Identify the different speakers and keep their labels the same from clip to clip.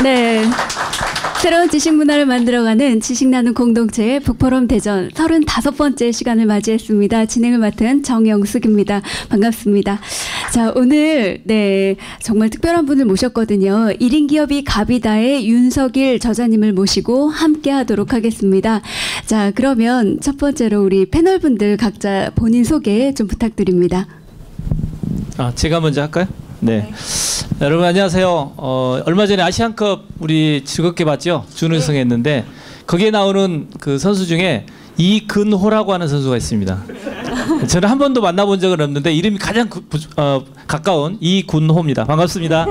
Speaker 1: 네. 새로운 지식 문화를 만들어가는 지식 나눔 공동체의 북포럼 대전 35번째 시간을 맞이했습니다. 진행을 맡은 정영숙입니다. 반갑습니다. 자, 오늘 정말 특별한 분을 모셨거든요. 1인 기업이 갑이다의 윤석일 저자님을 모시고 함께 하도록 하겠습니다. 자, 그러면 첫 번째로 우리 패널분들 각자 본인 소개 좀 부탁드립니다.
Speaker 2: 제가 먼저 할까요? 네. 여러분 안녕하세요. 얼마 전에 아시안컵 우리 즐겁게 봤죠? 준우승 했는데 거기에 나오는 그 선수 중에 이근호라고 하는 선수가 있습니다. 저는 한 번도 만나본 적은 없는데 이름이 가장 가까운 이근호입니다. 반갑습니다.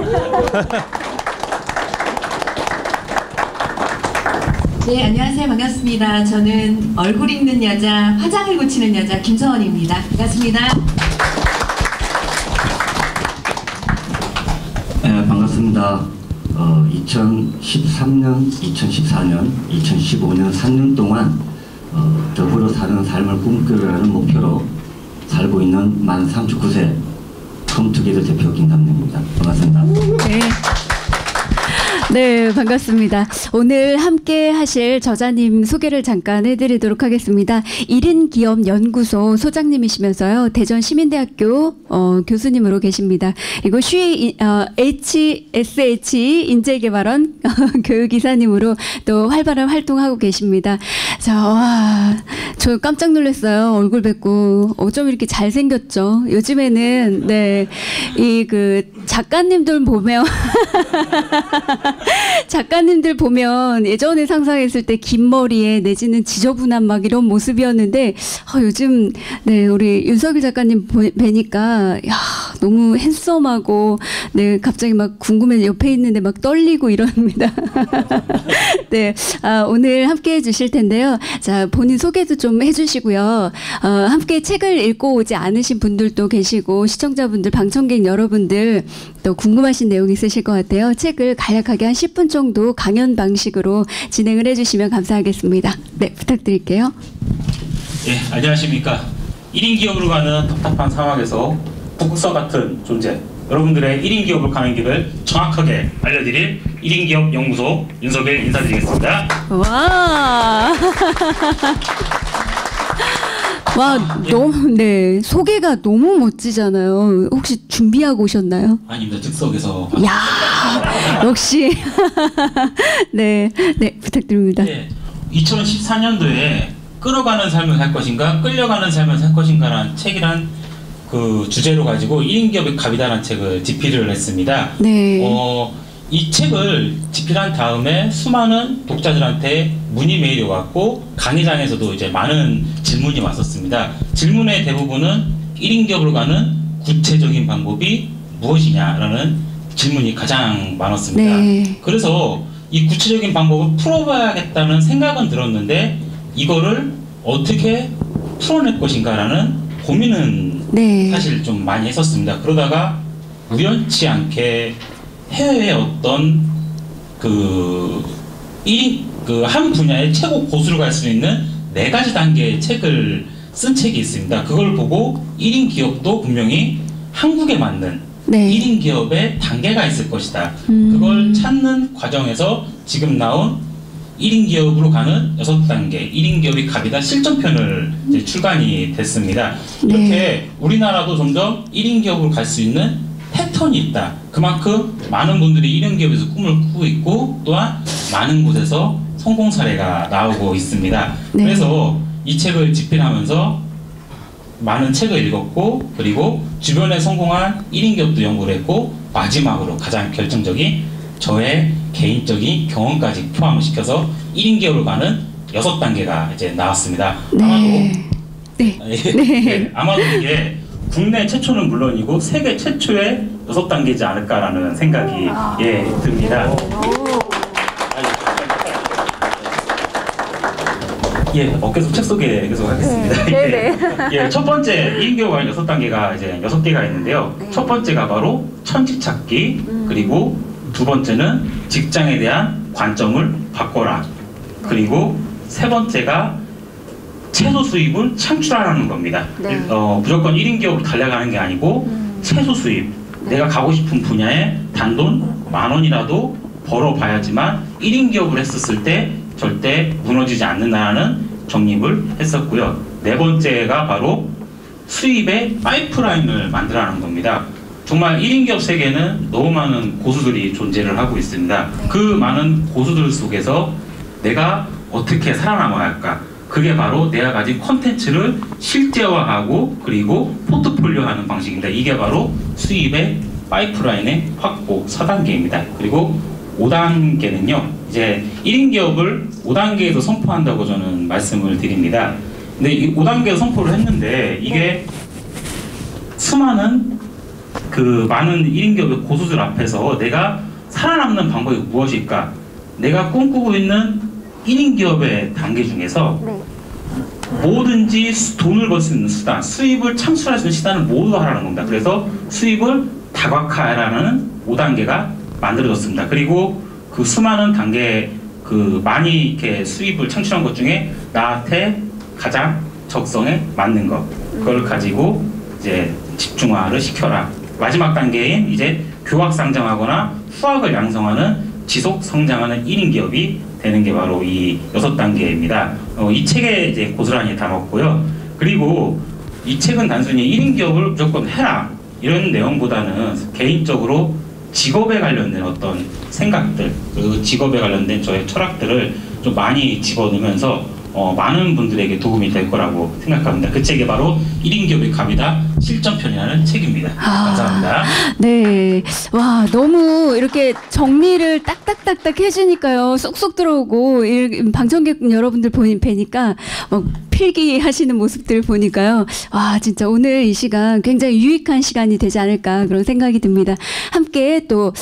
Speaker 3: 네, 안녕하세요. 반갑습니다. 저는 얼굴 있는 여자, 화장을 고치는 여자 김서원입니다. 반갑습니다.
Speaker 4: 네, 반갑습니다. 2013년, 2014년, 2015년 3년 동안 더불어 사는 삶을 꿈꾸려는 목표로 살고 있는 만 39세 컴투게더 대표 김남래입니다. 반갑습니다.
Speaker 1: 네. 네, 반갑습니다. 오늘 함께 하실 저자님 소개를 잠깐 해드리도록 하겠습니다. 1인 기업 연구소 소장님이시면서요, 대전 시민대학교 교수님으로 계십니다. 그리고 HSH 인재개발원 교육이사님으로 또 활발한 활동하고 계십니다. 자, 저 깜짝 놀랐어요. 얼굴 뵙고 어쩜 이렇게 잘생겼죠. 요즘에는 작가님들 보면 작가님들 보면 예전에 상상했을 때 긴 머리에 내지는 지저분한 막 이런 모습이었는데 요즘 우리 윤석일 작가님 뵈니까 너무 핸섬하고 갑자기 막 궁금해 옆에 있는데 막 떨리고 이럽니다. 네, 오늘 함께 해주실 텐데요. 자, 본인 소개도 좀 해주시고요. 함께 책을 읽고 오지 않으신 분들도 계시고 시청자분들, 방청객 여러분들 또 궁금하신 내용이 있으실 것 같아요. 책을 간략하게 한 10분 정도 강연 방식으로 진행을 해주시면 감사하겠습니다. 네, 부탁드릴게요.
Speaker 5: 예, 안녕하십니까. 1인 기업으로 가는 답답한 상황에서 북극성 같은 존재, 여러분들의 1인 기업으로 가는 길을 정확하게 알려드릴 1인 기업 연구소 윤석일 인사드리겠습니다.
Speaker 1: 와. 와, 너무 소개가 너무 멋지잖아요. 혹시 준비하고 오셨나요?
Speaker 5: 아닙니다. 즉석에서.
Speaker 1: 야, 역시. 네, 부탁드립니다.
Speaker 5: 네, 2014년도에 끌어가는 삶을 살 것인가, 끌려가는 삶을 살 것인가라는 책이란 그 주제로 가지고 1인 기업의 갑이다라는 책을 집필을 했습니다.
Speaker 1: 네.
Speaker 5: 이 책을 집필한 다음에 수많은 독자들한테 문의 메일이 왔고 강의장에서도 이제 많은 질문이 왔었습니다. 질문의 대부분은 1인 기업으로 가는 구체적인 방법이 무엇이냐라는 질문이 가장 많았습니다.
Speaker 1: 네.
Speaker 5: 그래서 이 구체적인 방법을 풀어봐야겠다는 생각은 들었는데 이거를 어떻게 풀어낼 것인가라는 고민은 사실 좀 많이 했었습니다. 그러다가 우연치 않게 해외의 어떤 한 분야의 최고 고수를 갈 수 있는 4가지 단계의 책을 쓴 책이 있습니다. 그걸 보고 1인 기업도 분명히 한국에 맞는 1인 기업의 단계가 있을 것이다. 그걸 찾는 과정에서 지금 나온 1인 기업으로 가는 6단계 1인 기업이 갑이다 실전편을 이제 출간이 됐습니다. 이렇게 우리나라도 점점 1인 기업으로 갈 수 있는 패턴이 있다. 그만큼 많은 분들이 1인 기업에서 꿈을 꾸고 있고 또한 많은 곳에서 성공 사례가 나오고 있습니다. 그래서 이 책을 집필하면서 많은 책을 읽었고 그리고 주변에 성공한 1인 기업도 연구를 했고 마지막으로 가장 결정적인 저의 개인적인 경험까지 포함을 시켜서 1인 기업으로 가는 6단계가 이제 나왔습니다. 아마도 이게 국내 최초는 물론이고 세계 최초의 6단계이지 않을까라는 생각이 듭니다. 계속 책 소개 계속 하겠습니다. 첫 번째 1인 기업 관련 6단계가 이제 6개가 있는데요. 첫 번째가 바로 천직 찾기, 그리고 두 번째는 직장에 대한 관점을 바꿔라, 그리고 세 번째가 최소 수입을 창출하라는 겁니다. 무조건 1인 기업으로 달려가는 게 아니고 최소 수입, 내가 가고 싶은 분야에 단돈 10,000원이라도 벌어봐야지만 1인 기업을 했었을 때 절대 무너지지 않는다는 정립을 했었고요. 네 번째가 바로 수입의 파이프라인을 만들어가는 겁니다. 정말 1인 기업 세계에는 너무 많은 고수들이 존재를 하고 있습니다. 그 많은 고수들 속에서 내가 어떻게 살아남아야 할까? 그게 바로 내가 가진 콘텐츠를 실제화하고 그리고 포트폴리오하는 방식입니다. 이게 바로 수입의 파이프라인의 확보 4단계입니다. 그리고 5단계는요. 이제 1인 기업을 5단계에서 선포한다고 저는 말씀을 드립니다. 근데 이 5단계 선포를 했는데 이게 수많은 그 많은 1인 기업의 고수들 앞에서 내가 살아남는 방법이 무엇일까? 내가 꿈꾸고 있는 1인 기업의 단계 중에서 뭐든지 돈을 벌 수 있는 수단, 수입을 창출할 수 있는 수단을 모두 하라는 겁니다. 그래서 수입을 다각화하라는 5단계가 만들어졌습니다. 그리고 그 수많은 단계, 그 많이 이렇게 수입을 창출한 것 중에 나한테 가장 적성에 맞는 것, 그걸 가지고 이제 집중화를 시켜라. 마지막 단계인 이제 교학 상장하거나 후학을 양성하는 지속 성장하는 1인 기업이 되는 게 바로 이 6단계입니다. 이 책에 이제 고스란히 담았고요. 그리고 이 책은 단순히 1인 기업을 무조건 해라 이런 내용보다는 개인적으로 직업에 관련된 어떤 생각들, 그리고 직업에 관련된 저의 철학들을 좀 많이 집어넣으면서 많은 분들에게 도움이 될 거라고 생각합니다. 그 책이 바로 1인 기업의 갑이다 실전편이라는 책입니다. 감사합니다.
Speaker 1: 네. 와, 너무 이렇게 정리를 딱딱딱딱 해주니까요. 쏙쏙 들어오고, 방청객 여러분들 뵈니까 막 필기하시는 모습들 보니까요. 와, 진짜 오늘 이 시간 굉장히 유익한 시간이 되지 않을까 그런 생각이 듭니다. 함께 또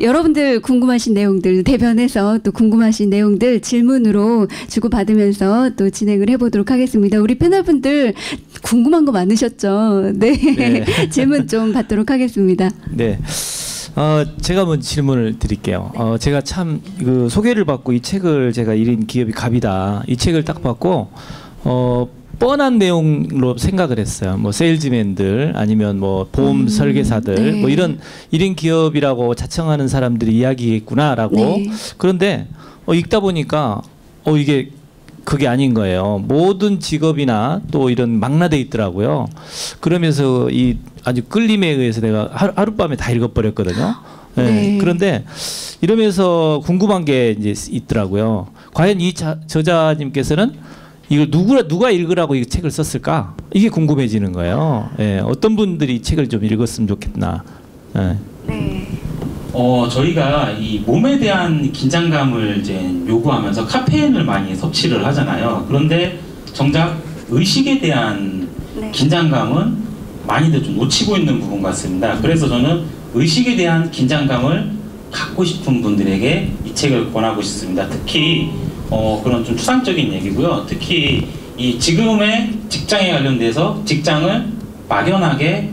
Speaker 1: 여러분들 궁금하신 내용들 대변해서 또 궁금하신 내용들 질문으로 주고받으면서 또 진행을 해보도록 하겠습니다. 우리 패널분들 궁금한 거 많으셨죠? 네. 네. 질문 좀 받도록 하겠습니다.
Speaker 2: 네. 제가 먼저 질문을 드릴게요. 제가 참 그 소개를 받고 이 책을 제가 1인 기업이 갑이다. 이 책을 딱 받고 뻔한 내용으로 생각을 했어요. 뭐 세일즈맨들 아니면 뭐 보험 설계사들
Speaker 1: 네.
Speaker 2: 뭐 이런 1인 기업이라고 자청하는 사람들이 이야기했구나라고. 네. 그런데 읽다 보니까 이게 그게 아닌 거예요. 모든 직업이나 또 이런 망라돼 있더라고요. 그러면서 이 아주 끌림에 의해서 내가 하룻밤에 다 읽어버렸거든요. 네. 네. 그런데 이러면서 궁금한 게 이제 있더라고요. 과연 이 저자님께서는 이걸 누가 읽으라고 이 책을 썼을까? 이게 궁금해지는 거예요. 네. 어떤 분들이 이 책을 좀 읽었으면 좋겠나. 네.
Speaker 1: 네.
Speaker 5: 저희가 이 몸에 대한 긴장감을 이제 요구하면서 카페인을 많이 섭취를 하잖아요. 그런데 정작 의식에 대한 네. 긴장감은 많이들 좀 놓치고 있는 부분 같습니다. 그래서 저는 의식에 대한 긴장감을 갖고 싶은 분들에게 이 책을 권하고 싶습니다. 특히 그런 좀 추상적인 얘기고요. 특히 이 지금의 직장에 관련돼서 직장을 막연하게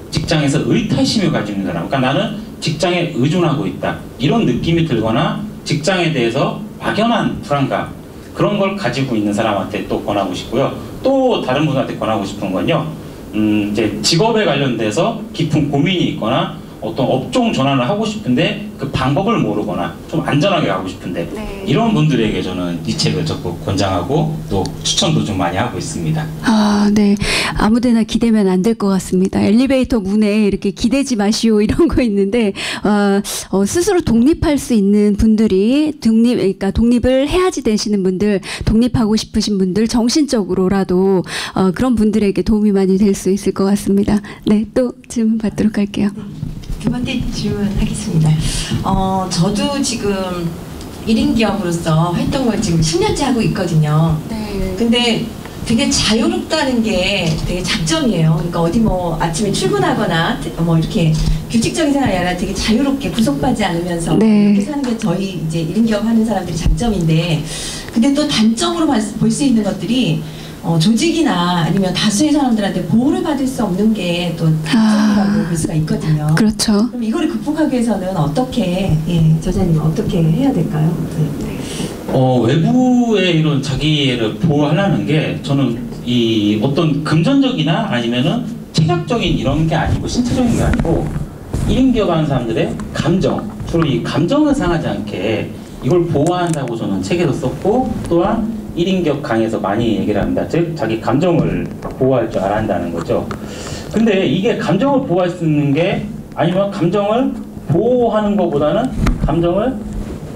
Speaker 5: 직장에서 의타심을 가지고 있는 사람. 그러니까 나는 직장에 의존하고 있다. 이런 느낌이 들거나 직장에 대해서 막연한 불안감 그런 걸 가지고 있는 사람한테 또 권하고 싶고요. 또 다른 분한테 권하고 싶은 건요. 이제 직업에 관련돼서 깊은 고민이 있거나 어떤 업종 전환을 하고 싶은데 그 방법을 모르거나 좀 안전하게 가고 싶은데 네. 이런 분들에게 저는 이 책을 적극 권장하고 또 추천도 좀 많이 하고 있습니다.
Speaker 1: 아, 네. 아무데나 기대면 안 될 것 같습니다. 엘리베이터 문에 이렇게 기대지 마시오 이런 거 있는데 스스로 독립할 수 있는 분들이 그러니까 독립을 해야지 되시는 분들, 독립하고 싶으신 분들, 정신적으로라도 그런 분들에게 도움이 많이 될 수 있을 것 같습니다. 네, 또 질문 받도록 할게요.
Speaker 3: 두 번째 질문하겠습니다. 저도 지금 1인 기업으로서 활동을 지금 10년째 하고 있거든요. 네. 근데 되게 자유롭다는 게 되게 장점이에요. 그러니까 어디 뭐 아침에 출근하거나 뭐 이렇게 규칙적인 생활이 아니라 되게 자유롭게 구속받지 않으면서 네. 이렇게 사는 게 저희 이제 1인 기업 하는 사람들이 장점인데, 근데 또 단점으로 볼 수 있는 것들이 조직이나 아니면 다수의 사람들한테 보호를 받을 수 없는 게 또 단점이라고 볼 수가 있거든요.
Speaker 1: 그렇죠.
Speaker 3: 그럼 이거를 극복하기 위해서는 어떻게, 저자님 어떻게 해야 될까요? 네.
Speaker 5: 외부의 이런 자기를 보호하려는 게 저는 이 어떤 금전적이나 아니면은 체력적인 이런 게 아니고 신체적인 게 아니고 1인 기업하는 사람들의 감정, 주로 이 감정을 상하지 않게 이걸 보호한다고 저는 책에도 썼고, 또한 1인 기업 강의에서 많이 얘기를 합니다. 즉 자기 감정을 보호할 줄 알아야 한다는 거죠. 근데 이게 감정을 보호할 수 있는 게, 아니면 감정을 보호하는 것보다는 감정을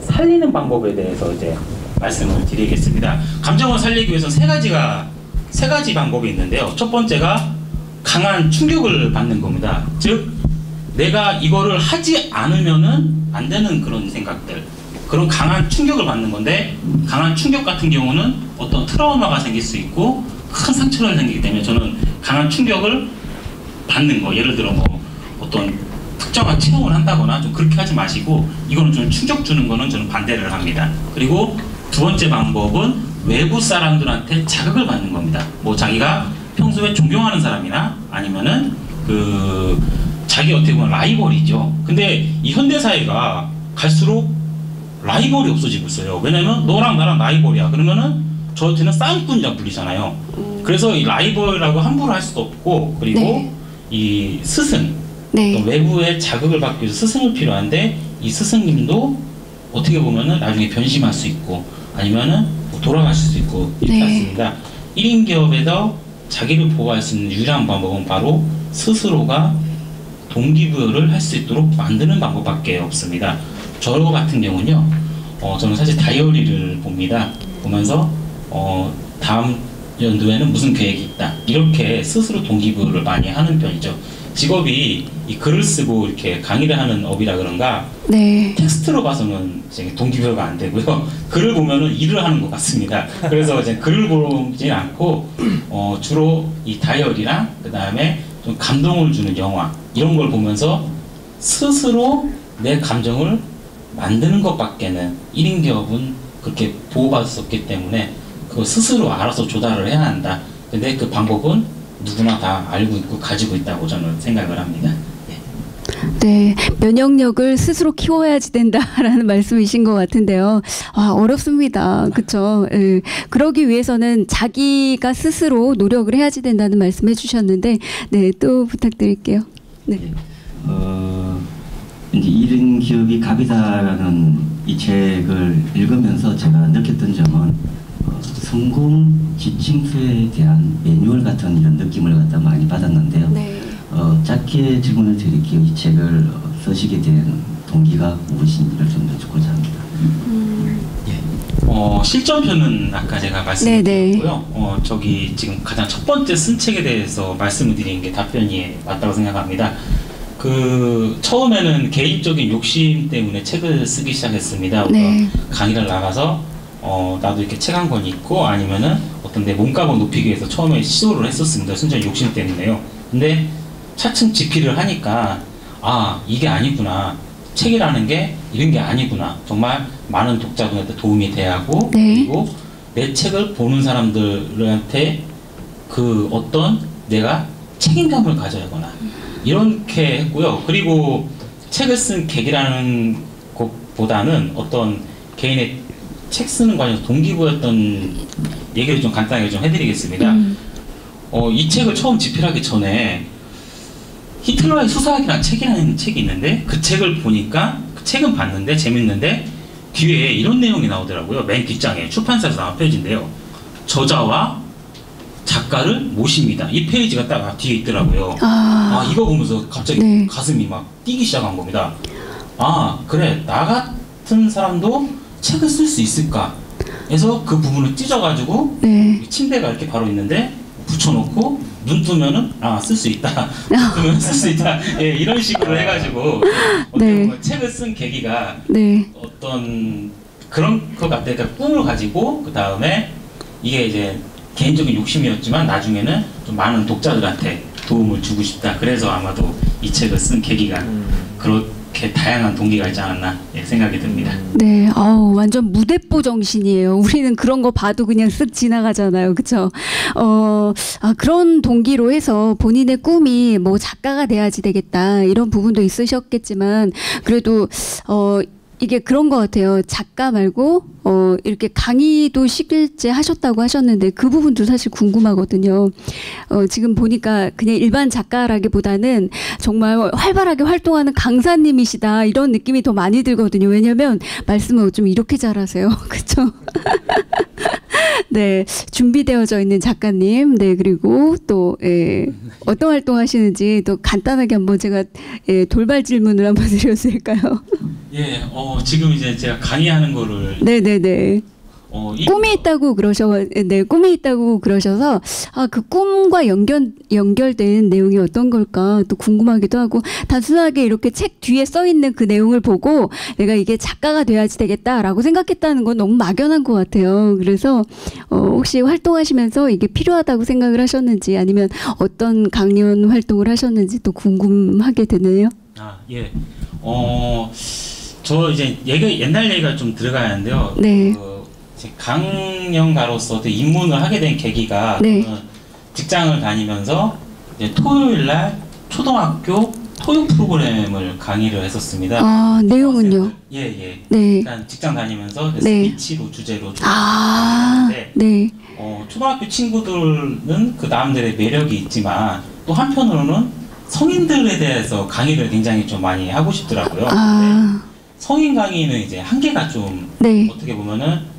Speaker 5: 살리는 방법에 대해서 이제 말씀을 드리겠습니다. 감정을 살리기 위해서 세 가지 방법이 있는데요. 첫 번째가 강한 충격을 받는 겁니다. 즉 내가 이거를 하지 않으면은 안 되는 그런 생각들, 그런 강한 충격을 받는 건데, 강한 충격 같은 경우는 어떤 트라우마가 생길 수 있고 큰 상처가 생기기 때문에 저는 강한 충격을 받는 거, 예를 들어 뭐 어떤 특정한 체험을 한다거나 좀 그렇게 하지 마시고, 이거는 좀 충격 주는 거는 저는 반대를 합니다. 그리고 두 번째 방법은 외부 사람들한테 자극을 받는 겁니다. 뭐 자기가 평소에 존경하는 사람이나 아니면은 자기 어떻게 보면 라이벌이죠. 근데 이 현대사회가 갈수록 라이벌이 없어지고 있어요. 왜냐면 너랑 나랑 라이벌이야. 그러면은 저한테는 싸움꾼이라 불리잖아요. 그래서 이 라이벌이라고 함부로 할 수도 없고, 그리고
Speaker 1: 네.
Speaker 5: 이 스승,
Speaker 1: 네.
Speaker 5: 외부의 자극을 받기 위해서 스승이 필요한데, 이 스승님도 어떻게 보면은 나중에 변심할 수 있고 아니면은 돌아가실 수 있고 이렇게
Speaker 1: 네.
Speaker 5: 있습니다. 1인 기업에서 자기를 보호할 수 있는 유일한 방법은 바로 스스로가 동기부여를 할 수 있도록 만드는 방법밖에 없습니다. 저 같은 경우는요, 저는 사실 다이어리를 봅니다. 보면서 다음 연도에는 무슨 계획이 있다, 이렇게 스스로 동기부여를 많이 하는 편이죠. 직업이 이 글을 쓰고 이렇게 강의를 하는 업이라 그런가,
Speaker 1: 네.
Speaker 5: 텍스트로 봐서는 이제 동기부여가 안 되고요. 글을 보면은 일을 하는 것 같습니다. 그래서 이제 글을 보진 않고 주로 이 다이어리랑 그 다음에 좀 감동을 주는 영화, 이런 걸 보면서 스스로 내 감정을 만드는 것밖에는 1인 기업은 그렇게 보호받을 수 없기 때문에 그거 스스로 알아서 조달을 해야 한다. 근데 그 방법은 누구나 다 알고 있고 가지고 있다고 저는 생각을 합니다.
Speaker 1: 네, 면역력을 스스로 키워야지 된다라는 말씀이신 것 같은데요. 어렵습니다. 그렇죠? 예. 그러기 위해서는 자기가 스스로 노력을 해야지 된다는 말씀해 주셨는데, 네, 또 부탁드릴게요. 네.
Speaker 4: 이제 1인 기업이 갑이다라는 이 책을 읽으면서 제가 느꼈던 점은 성공 지침서에 대한 매뉴얼 같은 이런 느낌을 갖다 많이 받았는데요.
Speaker 1: 네.
Speaker 4: 짧게 질문을 드릴게요. 이 책을 쓰시게 된 동기가 무엇인지를 좀 여쭙고자 합니다.
Speaker 5: 실전편은 아까 제가 말씀드렸고요. 저기 지금 가장 첫 번째 쓴 책에 대해서 말씀을 드린 게 답변이 맞다고 생각합니다. 처음에는 개인적인 욕심 때문에 책을 쓰기 시작했습니다.
Speaker 1: 네.
Speaker 5: 강의를 나가서 나도 이렇게 책 한 권 읽고, 아니면은 어떤 내 몸값을 높이기 위해서 처음에 시도를 했었습니다. 순전히 욕심 때문에요. 근데 차츰 집필을 하니까 이게 아니구나, 책이라는 게 이런 게 아니구나, 정말 많은 독자분한테 도움이 돼야 하고,
Speaker 1: 네.
Speaker 5: 그리고 내 책을 보는 사람들한테 어떤 내가 책임감을 가져야 하거나 이렇게 했고요. 그리고 책을 쓴 계기라는 것보다는 어떤 개인의 책 쓰는 과정에서 동기부여였던 얘기를 좀 간단하게 좀 해드리겠습니다. 이 책을 처음 집필하기 전에 히틀러의 수사학이라는 책이라는 책이 있는데, 그 책을 보니까, 그 책은 봤는데 재밌는데 뒤에 이런 내용이 나오더라고요. 맨 뒷장에 출판사에서 나온 페이지인데요. 저자와 작가를 모십니다. 이 페이지가 딱 뒤에 있더라고요. 이거 보면서 갑자기
Speaker 1: 네.
Speaker 5: 가슴이 막 뛰기 시작한 겁니다. 그래, 나 같은 사람도 책을 쓸 수 있을까? 그래서 그 부분을 찢어가지고,
Speaker 1: 네.
Speaker 5: 침대가 이렇게 바로 있는데 붙여놓고 눈 뜨면은 쓸 수 있다. 그러면 쓸 수 있다. 예, 이런 식으로 해가지고
Speaker 1: 네.
Speaker 5: 책을 쓴 계기가
Speaker 1: 네.
Speaker 5: 어떤 그런 것 같아요. 그러니까 꿈을 가지고 그 다음에 이게 이제 개인적인 욕심이었지만 나중에는 좀 많은 독자들한테 도움을 주고 싶다. 그래서 아마도 이 책을 쓴 계기가 그렇게 다양한 동기가 있지 않았나 생각이 듭니다.
Speaker 1: 네, 완전 무대뽀 정신이에요. 우리는 그런 거 봐도 그냥 쓱 지나가잖아요. 그쵸? 그런 동기로 해서 본인의 꿈이 뭐 작가가 돼야지 되겠다, 이런 부분도 있으셨겠지만, 그래도, 이게 그런 것 같아요. 작가 말고 이렇게 강의도 실제 하셨다고 하셨는데 그 부분도 사실 궁금하거든요. 지금 보니까 그냥 일반 작가라기보다는 정말 활발하게 활동하는 강사님이시다 이런 느낌이 더 많이 들거든요. 왜냐하면 말씀을 좀 이렇게 잘하세요. 그렇죠? 네, 준비되어져 있는 작가님, 네, 그리고 또 어떤 활동하시는지 또 간단하게 한번 제가 돌발 질문을 한번 드려도 될까요?
Speaker 5: 예, 지금 이제 제가 강의하는 거를
Speaker 1: 네네네. 꿈이 있다고 꿈이 있다고 그러셔서 그 꿈과 연결된 내용이 어떤 걸까 또 궁금하기도 하고 단순하게 이렇게 책 뒤에 써 있는 그 내용을 보고 내가 이게 작가가 돼야지 되겠다라고 생각했다는 건 너무 막연한 것 같아요. 그래서 혹시 활동하시면서 이게 필요하다고 생각을 하셨는지 아니면 어떤 강연 활동을 하셨는지 또 궁금하게 되네요.
Speaker 5: 예. 저 이제 옛날 얘기가 좀 들어가는데요.
Speaker 1: 네.
Speaker 5: 강연가로서 입문을 하게 된 계기가
Speaker 1: 네.
Speaker 5: 저는 직장을 다니면서 이제 토요일날 초등학교 토요 프로그램을 강의를 했었습니다.
Speaker 1: 내용은요?
Speaker 5: 예.
Speaker 1: 네.
Speaker 5: 일단 직장 다니면서
Speaker 1: 네.
Speaker 5: 스피치로 주제로
Speaker 1: 네.
Speaker 5: 초등학교 친구들은 그 나름대로의 매력이 있지만 또 한편으로는 성인들에 대해서 강의를 굉장히 좀 많이 하고 싶더라고요. 성인 강의는 이제 한계가 좀 어떻게 보면은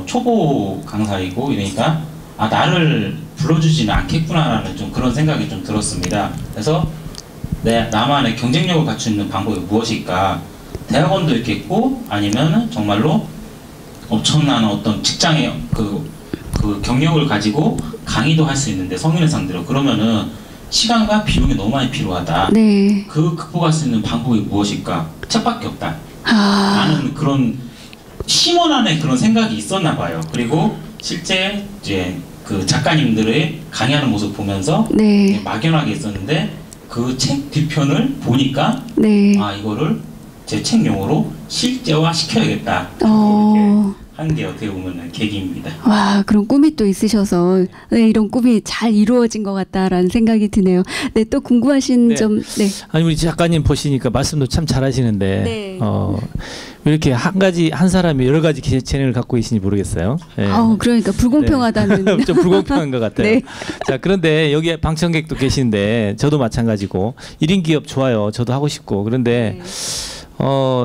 Speaker 5: 초보 강사이고 이러니까 나를 불러주지는 않겠구나라는 좀 그런 생각이 좀 들었습니다. 그래서 나만의 경쟁력을 갖추는 방법이 무엇일까? 대학원도 있겠고 아니면 정말로 엄청난 어떤 직장의 그 경력을 가지고 강의도 할 수 있는데 성인을 상대로 그러면은 시간과 비용이 너무 많이 필요하다.
Speaker 1: 네.
Speaker 5: 그 극복할 수 있는 방법이 무엇일까? 책밖에 없다. 라는 그런 심원 안에 그런 생각이 있었나 봐요. 그리고 실제 이제 그 작가님들의 강의하는 모습 보면서 막연하게 있었는데 그 책 뒤편을 보니까 이거를 제 책 용어로 실제화 시켜야겠다. 한 게 어떻게 보면 계기입니다.
Speaker 1: 와, 그런 꿈이 또 있으셔서 이런 꿈이 잘 이루어진 것 같다라는 생각이 드네요. 네, 또 궁금하신 점. 네.
Speaker 2: 아니 우리 작가님 보시니까 말씀도 참 잘하시는데 왜 이렇게 한 사람이 여러 가지 재능을 갖고 계신지 모르겠어요. 네.
Speaker 1: 그러니까 불공평하다는.
Speaker 2: 좀 불공평한 것 같아요.
Speaker 1: 네.
Speaker 2: 자, 그런데 여기에 방청객도 계신데 저도 마찬가지고 1인 기업 좋아요. 저도 하고 싶고 그런데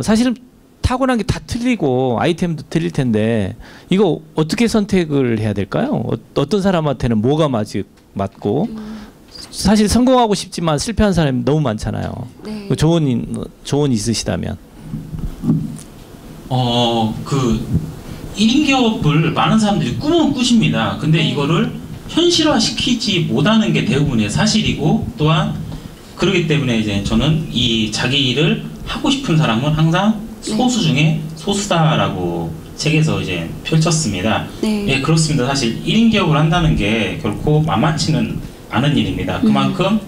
Speaker 2: 사실은 타고난 게 다 틀리고 아이템도 틀릴 텐데 이거 어떻게 선택을 해야 될까요? 어떤 사람한테는 뭐가 맞고 사실 성공하고 싶지만 실패한 사람이 너무 많잖아요.
Speaker 1: 네.
Speaker 2: 조언이 있으시다면.
Speaker 5: 그 1인 기업을 많은 사람들이 꿈은 꾸십니다. 근데 이거를 현실화시키지 못하는 게 대부분의 사실이고 또한 그렇기 때문에 이제 저는 이 자기 일을 하고 싶은 사람은 항상 소수 중에 소수다라고 책에서 이제 펼쳤습니다. 예, 그렇습니다. 사실 1인 기업을 한다는 게 결코 만만치는 않은 일입니다. 그만큼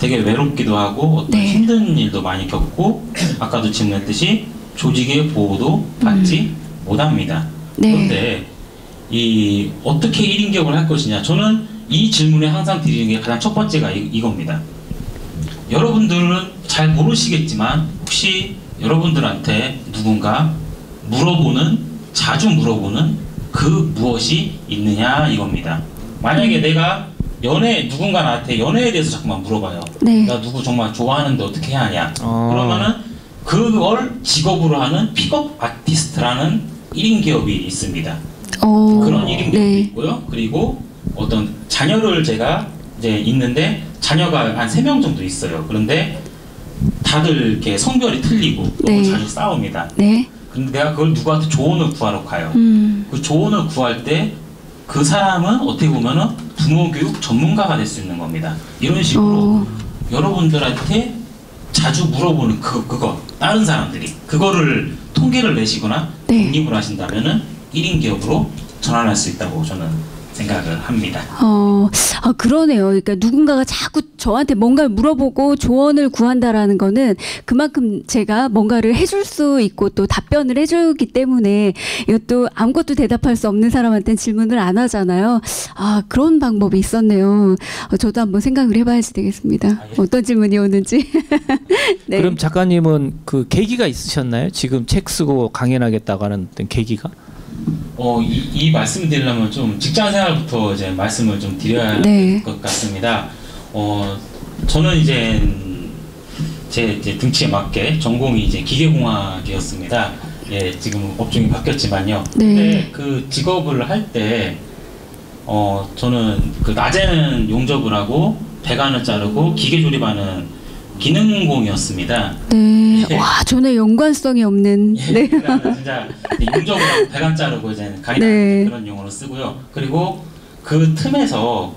Speaker 5: 되게 외롭기도 하고 어떤 힘든 일도 많이 겪고 아까도 질문했듯이 조직의 보호도 받지 못합니다. 그런데 어떻게 1인 기업을 할 것이냐? 저는 이 질문에 항상 드리는 게 가장 첫 번째가 이겁니다. 여러분들은 잘 모르시겠지만 혹시 여러분들한테 누군가 자주 물어보는 그 무엇이 있느냐 이겁니다. 만약에 내가 누군가 나한테 연애에 대해서 자꾸만 물어봐요. 나 누구 정말 좋아하는데 어떻게 해야 하냐. 그러면은 그걸 직업으로 하는 픽업 아티스트라는 1인 기업이 있습니다. 그런 1인 기업이 있고요. 그리고 어떤 자녀를 제가 이제 있는데 자녀가 한 3명 정도 있어요. 그런데 다들 이렇게 성별이 틀리고 너무 자주 싸웁니다. 근데 내가 그걸 누구한테 조언을 구하러 가요. 그 조언을 구할 때 그 사람은 어떻게 보면은 부모 교육 전문가가 될 수 있는 겁니다. 이런 식으로 여러분들한테 자주 물어보는 그거 다른 사람들이 그거를 통계를 내시거나 독립을 하신다면은 1인 기업으로 전환할 수 있다고 저는 생각을 합니다.
Speaker 1: 그러네요. 그러니까 누군가가 자꾸 저한테 뭔가를 물어보고 조언을 구한다라는 거는 그만큼 제가 뭔가를 해줄 수 있고 또 답변을 해주기 때문에 이것도 아무것도 대답할 수 없는 사람한테는 질문을 안 하잖아요. 그런 방법이 있었네요. 저도 한번 생각을 해봐야지 되겠습니다. 어떤 질문이 오는지. 네.
Speaker 2: 그럼 작가님은 그 계기가 있으셨나요? 지금 책 쓰고 강연하겠다고 하는 어떤 계기가?
Speaker 5: 이 말씀 드리려면 좀 직장 생활부터 이제 말씀을 좀 드려야 될 것 같습니다. 저는 이제 제 등치에 맞게 전공이 이제 기계공학이었습니다. 예, 지금 업종이 바뀌었지만요. 근데 그 직업을 할 때 저는 그 낮에는 용접을 하고 배관을 자르고 기계 조립하는 기능공이었습니다.
Speaker 1: 네. 와, 전혀 연관성이 없는.
Speaker 5: 네. 진짜 용접을 하고 배관 자르고 이제 강의 그런 용어로 쓰고요. 그리고 그 틈에서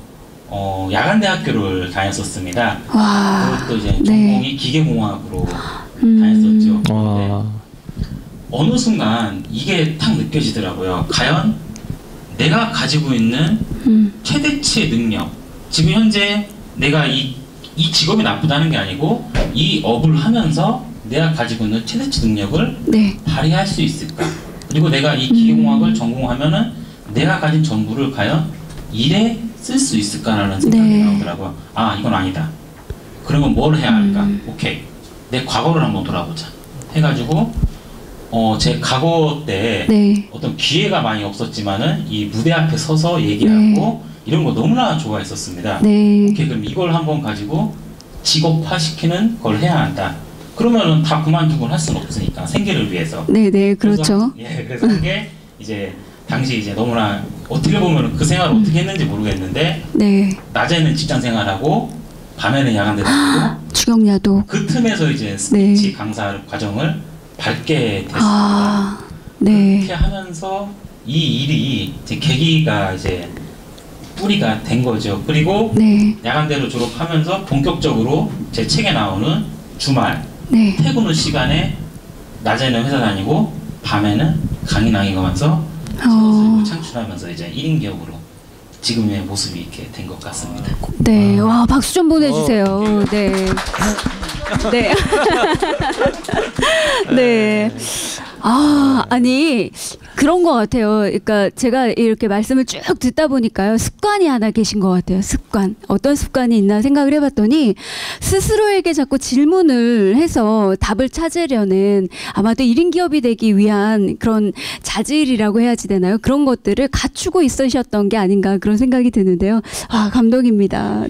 Speaker 5: 야간대학교를 다녔었습니다. 그것도 이제 전공이 기계공학으로 다녔었죠. 네. 어느 순간 이게 탁 느껴지더라고요. 과연 내가 가지고 있는 최대치의 능력, 지금 현재 내가 이 직업이 나쁘다는 게 아니고 이 업을 하면서 내가 가지고 있는 최대치 능력을 발휘할 수 있을까? 그리고 내가 이 기계공학을 전공하면은 내가 가진 전부를 과연 일에 쓸 수 있을까라는 생각이 나오더라고요. 이건 아니다. 그러면 뭘 해야 할까? 오케이. 내 과거를 한번 돌아보자. 해가지고 제 과거 때 어떤 기회가 많이 없었지만은 이 무대 앞에 서서 얘기하고 이런 거 너무나 좋아했었습니다. 오케이, 그럼 이걸 한번 가지고 직업화시키는 걸 해야 한다. 그러면은 다 그만두고 할 수는 없으니까 생계를 위해서.
Speaker 1: 그렇죠.
Speaker 5: 그래서 그게 이제 당시 이제 너무나 어떻게 보면 그 생활을 어떻게 했는지 모르겠는데 낮에는 직장 생활하고 밤에는 야간대 다니고
Speaker 1: 주경야도
Speaker 5: 그 틈에서 이제 스피치 강사 과정을 밟게 됐습니다. 그렇게 하면서 이 일이 이제 계기가 이제 뿌리가 된 거죠. 그리고 야간대로 졸업하면서 본격적으로 제 책에 나오는 주말 퇴근 후 시간에 낮에는 회사 다니고 밤에는 강의 나가면서 창출하면서 이제 1인 기업으로 지금의 모습이 이렇게 된 것 같습니다.
Speaker 1: 와, 박수 좀 보내주세요. 아니 그런 것 같아요. 그러니까 제가 이렇게 말씀을 쭉 듣다 보니까요, 습관이 하나 계신 것 같아요. 습관. 어떤 습관이 있나 생각을 해봤더니 스스로에게 자꾸 질문을 해서 답을 찾으려는, 아마도 1인 기업이 되기 위한 그런 자질이라고 해야지 되나요? 그런 것들을 갖추고 있으셨던 게 아닌가, 그런 생각이 드는데요. 감동입니다.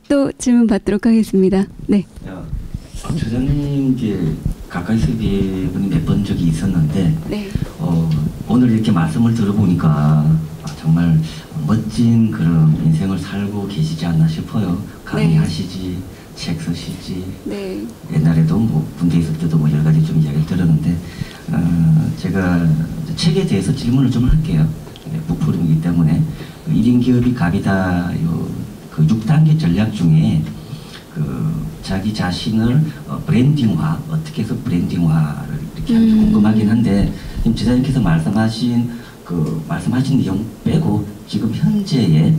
Speaker 1: 또 질문 받도록 하겠습니다.
Speaker 4: 저자님께 가까이서 뵈분이 몇 번 적이 있었는데 오늘 이렇게 말씀을 들어보니까 정말 멋진 그런 인생을 살고 계시지 않나 싶어요. 강의하시지, 책 쓰시지, 옛날에도 뭐 군대에 있을 때도 뭐 여러 가지 좀 이야기를 들었는데 제가 책에 대해서 질문을 좀 할게요. 북프로이기 때문에 1인 기업이 갑이다, 그 6단계 전략 중에 자기 자신을 브랜딩화, 어떻게 해서 브랜딩화를 이렇게 하는지 궁금하긴 한데, 지금 지사님께서 말씀하신 내용 빼고 지금 현재의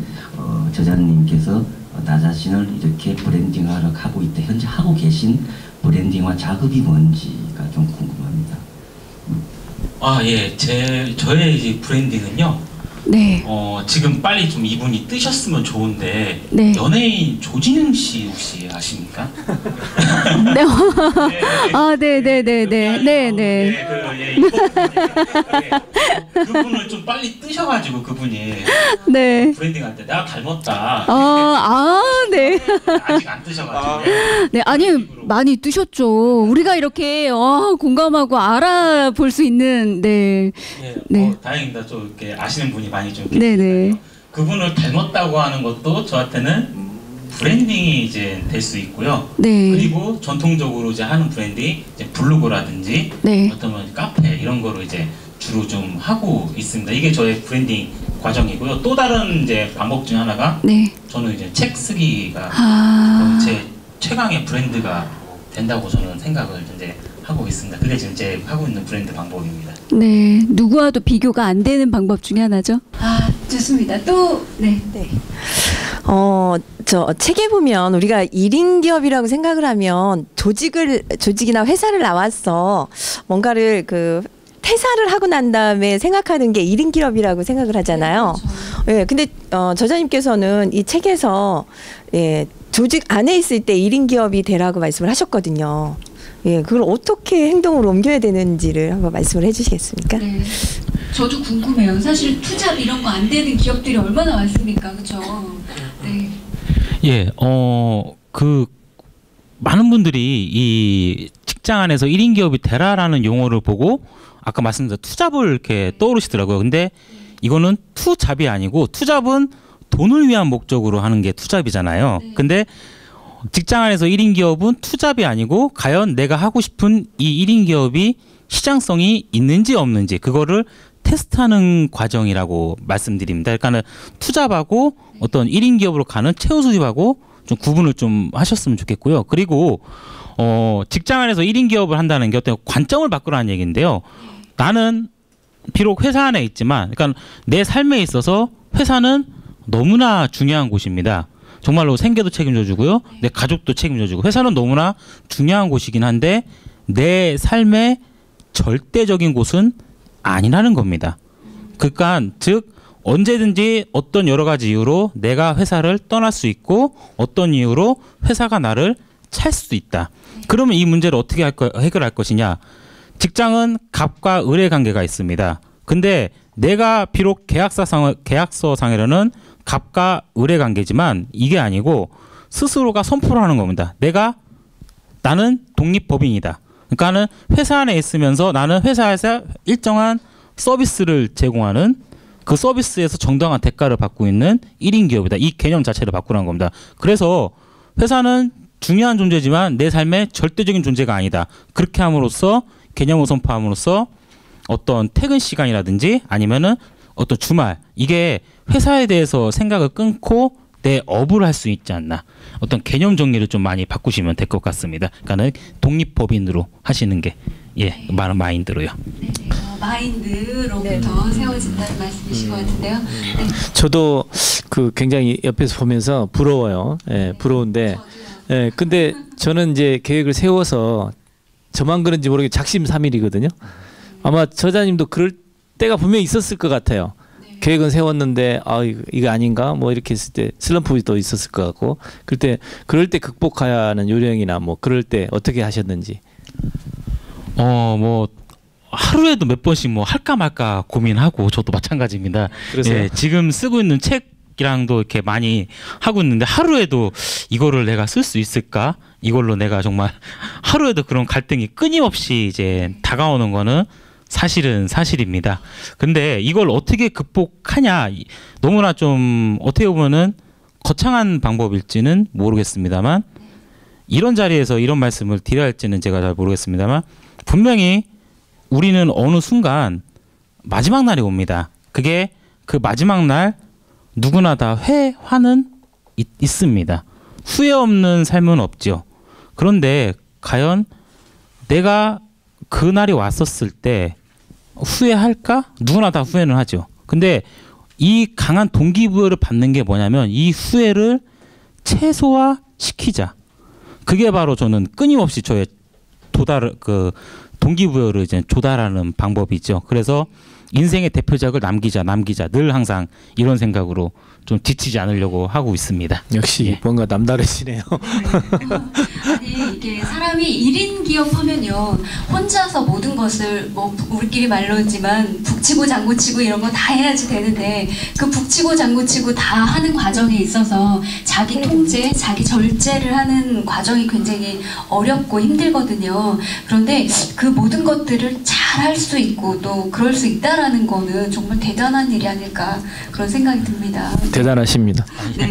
Speaker 4: 저자님께서 나 자신을 이렇게 브랜딩화를 하고 있다, 현재 하고 계신 브랜딩화 작업이 뭔지가 좀 궁금합니다.
Speaker 5: 저의 이제 브랜딩은요. 지금 빨리 좀 이분이 뜨셨으면 좋은데 연예인 조진웅 씨 혹시 아십니까? 그분을 좀 빨리 뜨셔가지고 그분이 브랜딩할 때 내가 닮았다. 아직 안 뜨셔가지고.
Speaker 1: 아니 많이 뜨셨죠. 우리가 이렇게 공감하고 알아볼 수 있는.
Speaker 5: 다행입니다. 좀 이렇게 아시는 분이 많이 좀 계시니까요. 그분을 닮았다고 하는 것도 저한테는 브랜딩이 이제 될 수 있고요. 그리고 전통적으로 이제 하는 브랜딩이 이제 블로그라든지 어떤 카페 이런 거로 이제 주로 좀 하고 있습니다. 이게 저의 브랜딩 과정이고요. 또 다른 이제 방법 중 하나가 저는 이제 책 쓰기가 제 최강의 브랜드가 된다고 저는 생각을 이제 하고 있습니다. 그게 지금 제 하고 있는 브랜드 방법입니다.
Speaker 1: 네, 누구와도 비교가 안 되는 방법 중에 하나죠. 아, 좋습니다. 또 네.
Speaker 6: 저 책에 보면 우리가 1인 기업이라고 생각을 하면 조직이나 회사를 나와서 뭔가를 퇴사를 하고 난 다음에 생각하는 게 1인 기업이라고 생각을 하잖아요. 네, 그렇죠. 근데 저자님께서는 이 책에서 조직 안에 있을 때 1인 기업이 되라고 말씀을 하셨거든요. 그걸 어떻게 행동으로 옮겨야 되는지를 한번 말씀을 해주시겠습니까?
Speaker 1: 네. 저도 궁금해요. 사실 투잡 이런 거 안 되는 기업들이 얼마나 많습니까, 그렇죠? 네.
Speaker 5: 예, 많은 분들이 이 직장 안에서 1인 기업이 되라라는 용어를 보고 아까 말씀드린 투잡을 이렇게 떠오르시더라고요. 근데 이거는 투잡이 아니고 투잡은 돈을 위한 목적으로 하는 게 투잡이잖아요. 근데 직장 안에서 1인 기업은 투잡이 아니고 과연 내가 하고 싶은 이 1인 기업이 시장성이 있는지 없는지 그거를 테스트하는 과정이라고 말씀드립니다. 그러니까는 투잡하고 어떤 1인 기업으로 가는 최후 수입하고 좀 구분을 좀 하셨으면 좋겠고요. 그리고 직장 안에서 1인 기업을 한다는 게 어떤 관점을 바꾸라는 얘기인데요. 나는 비록 회사 안에 있지만 그러니까 내 삶에 있어서 회사는 너무나 중요한 곳입니다. 정말로 생계도 책임져 주고요. 내 가족도 책임져 주고 회사는 너무나 중요한 곳이긴 한데 내 삶의 절대적인 곳은 아니라는 겁니다. 그러니까 즉 언제든지 어떤 여러 가지 이유로 내가 회사를 떠날 수 있고 어떤 이유로 회사가 나를 찰 수도 있다. 그러면 이 문제를 어떻게 해결할 것이냐. 직장은 갑과 을의 관계가 있습니다. 근데 내가 비록 계약서상에는 갑과 을의 관계지만 이게 아니고 스스로가 선포를 하는 겁니다. 나는 독립법인이다. 그러니까는 회사 안에 있으면서 나는 회사에서 일정한 서비스를 제공하는 그 서비스에서 정당한 대가를 받고 있는 1인 기업이다. 이 개념 자체를 바꾸라는 겁니다. 그래서 회사는 중요한 존재지만 내 삶의 절대적인 존재가 아니다. 그렇게 함으로써 개념을 선포함으로써 어떤 퇴근 시간이라든지 아니면은 어떤 주말 이게 회사에 대해서 생각을 끊고 내 업을 할 수 있지 않나. 어떤 개념 정리를 좀 많이 바꾸시면 될 것 같습니다. 그러니까는 독립법인으로 하시는 게 많은 마인드로요.
Speaker 1: 네, 마인드로부터 세워진다는 말씀이신 것 같은데요. 네.
Speaker 2: 저도 굉장히 옆에서 보면서 부러워요. 부러운데, 근데 저는 이제 계획을 세워서 저만 그런지 모르게 작심삼일이거든요. 아마 저자님도 그럴 때가 분명히 있었을 것 같아요. 계획은 세웠는데 이거 아닌가 뭐 이렇게 했을 때 슬럼프도 있었을 것 같고 그럴 때 극복해야 하는 요령이나 뭐 그럴 때 어떻게 하셨는지.
Speaker 5: 뭐 하루에도 몇 번씩 뭐 할까 말까 고민하고 저도 마찬가지입니다.
Speaker 2: 그래서
Speaker 5: 지금 쓰고 있는 책이랑도 이렇게 많이 하고 있는데 하루에도 이거를 내가 쓸 수 있을까? 이걸로 내가 정말 하루에도 그런 갈등이 끊임없이 이제 다가오는 거는 사실은 사실입니다. 근데 이걸 어떻게 극복하냐 너무나 좀 어떻게 보면은 거창한 방법일지는 모르겠습니다만 이런 자리에서 이런 말씀을 드려야 할지는 제가 잘 모르겠습니다만 분명히 우리는 어느 순간 마지막 날이 옵니다. 그게 그 마지막 날 누구나 다 회화는 있습니다. 후회 없는 삶은 없죠. 그런데 과연 내가 그날이 왔었을 때 후회할까? 누구나 다 후회는 하죠. 근데 이 강한 동기부여를 받는 게 뭐냐면 이 후회를 최소화시키자. 그게 바로 저는 끊임없이 저의 동기부여를 이제 조달하는 방법이죠. 그래서 인생의 대표작을 남기자 늘 항상 이런 생각으로 좀 지치지 않으려고 하고 있습니다.
Speaker 2: 역시 뭔가 남다르시네요.
Speaker 1: 아니 이게 사람이 1인 기업하면요 혼자서 모든 것을 뭐 우리끼리 말로지만 북치고 장구치고 이런 거 다 해야지 되는데 그 북치고 장구치고 다 하는 과정에 있어서 자기 통제, 자기 절제를 하는 과정이 굉장히 어렵고 힘들거든요. 그런데 그 모든 것들을 잘 할 수 있고 또 그럴 수 있다라는 거는 정말 대단한 일이 아닐까 그런 생각이 듭니다.
Speaker 2: 대단하십니다.
Speaker 1: 네.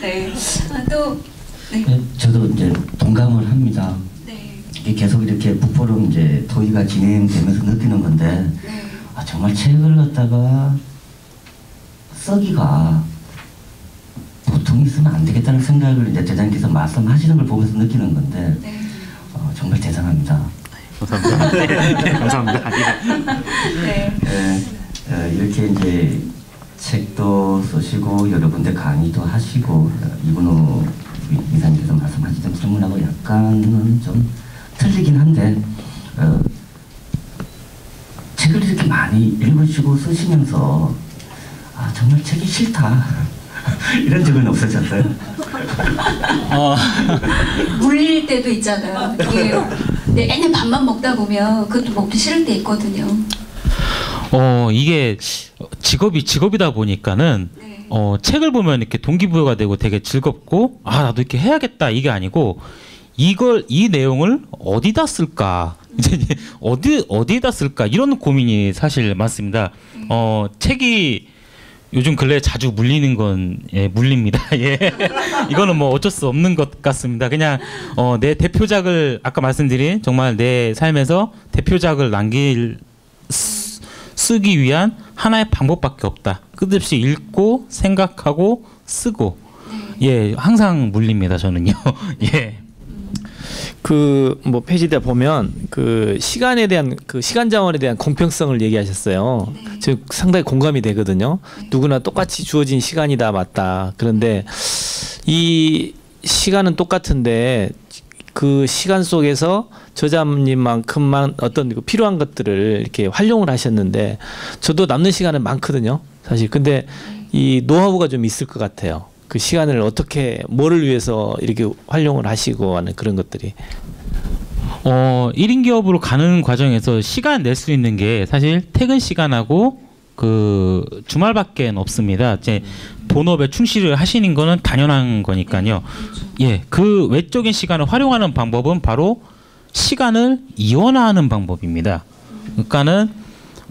Speaker 1: 네.
Speaker 4: 저도 이제 동감을 합니다.
Speaker 1: 네.
Speaker 4: 계속 이렇게 북포럼 이제 토의가 진행되면서 느끼는 건데
Speaker 1: 네.
Speaker 4: 정말 책을 갖다가 쓰기가 고통이 있으면 안 되겠다는 생각을 이제 대장님께서 말씀하시는 걸 보면서 느끼는 건데 정말 대단합니다.
Speaker 5: 감사합니다. 네, 감사합니다.
Speaker 4: 이렇게 이제 책도 쓰시고 여러 군데 강의도 하시고 이분호 이사님께서 말씀하신 질문하고 약간은 좀 틀리긴 한데 책을 이렇게 많이 읽으시고 쓰시면서 정말 책이 싫다 이런 적은 없으셨어요?
Speaker 1: 물릴 때도 있잖아요. 이게 맨날 밥만 먹다 보면 그것도 먹기 싫을 때 있거든요.
Speaker 5: 이게 직업이다 보니까는 책을 보면 이렇게 동기부여가 되고 되게 즐겁고 나도 이렇게 해야겠다 이게 아니고 이 내용을 어디다 쓸까 이제 어디에다 쓸까 이런 고민이 사실 많습니다. 책이 요즘 근래 자주 물리는 건 물립니다. 예. 이거는 뭐 어쩔 수 없는 것 같습니다. 그냥 내 대표작을 아까 말씀드린 정말 내 삶에서 대표작을 쓰기 위한 하나의 방법밖에 없다. 끝없이 읽고 생각하고 쓰고 항상 물립니다. 저는요. 예.
Speaker 2: 뭐 페이지에 보면 그 시간에 대한 그 시간 자원에 대한 공평성을 얘기하셨어요. 즉 상당히 공감이 되거든요. 누구나 똑같이 주어진 시간이다 맞다. 그런데 이 시간은 똑같은데 그 시간 속에서 저자님만큼만 어떤 필요한 것들을 이렇게 활용을 하셨는데 저도 남는 시간은 많거든요. 사실 근데 이 노하우가 좀 있을 것 같아요. 그 시간을 어떻게 뭐를 위해서 이렇게 활용을 하시고 하는 그런 것들이
Speaker 5: 1인 기업으로 가는 과정에서 시간 낼 수 있는 게 사실 퇴근 시간하고 그 주말밖에 없습니다. 이제 본업에 충실을 하시는 거는 당연한 거니까요. 예, 그 외적인 시간을 활용하는 방법은 바로 시간을 이원화하는 방법입니다. 그러니까는